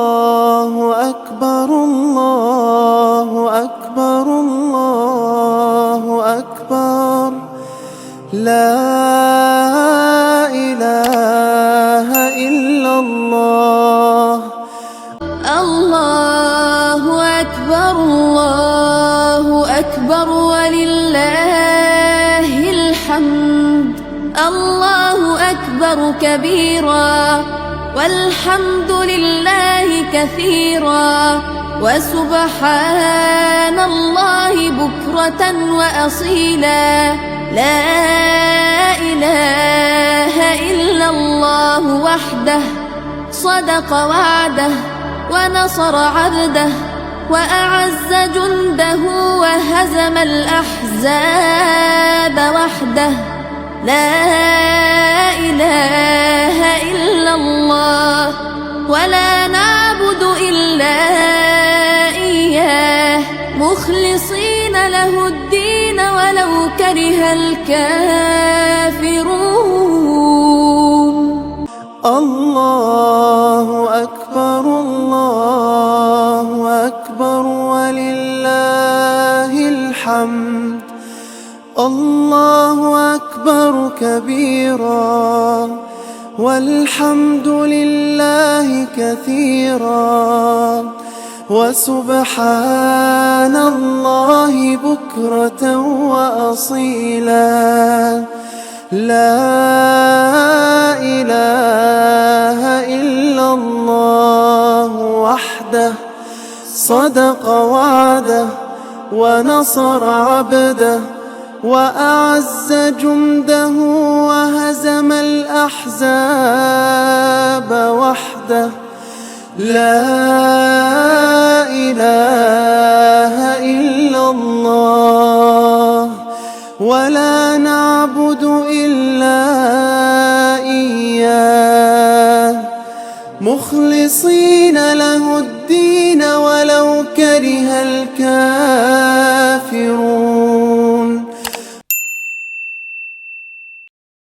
الله أكبر الله أكبر الله أكبر لا إله إلا الله. الله أكبر الله أكبر ولله الحمد. الله أكبر كبيرا والحمد لله كثيرا وسبحان الله بكرة وأصيلا. لا إله إلا الله وحده صدق وعده ونصر عبده وأعز جنده وهزم الأحزاب وحده. لا إله إلا الله ولا نعبد إلا إياه مخلصين له الدين ولو كره الكافرون. الله أكبر الله أكبر ولله الحمد. الله أكبر كبيرا والحمد لله كثيرا وسبحان الله بكرة وأصيلا. لا إله إلا الله وحده صدق وعده ونصر عبده وأعز جنده وهزم الأحزاب وحده. لا إله إلا الله ولا نعبد إلا إياه مخلصين له الدين ولو كره الكافرون.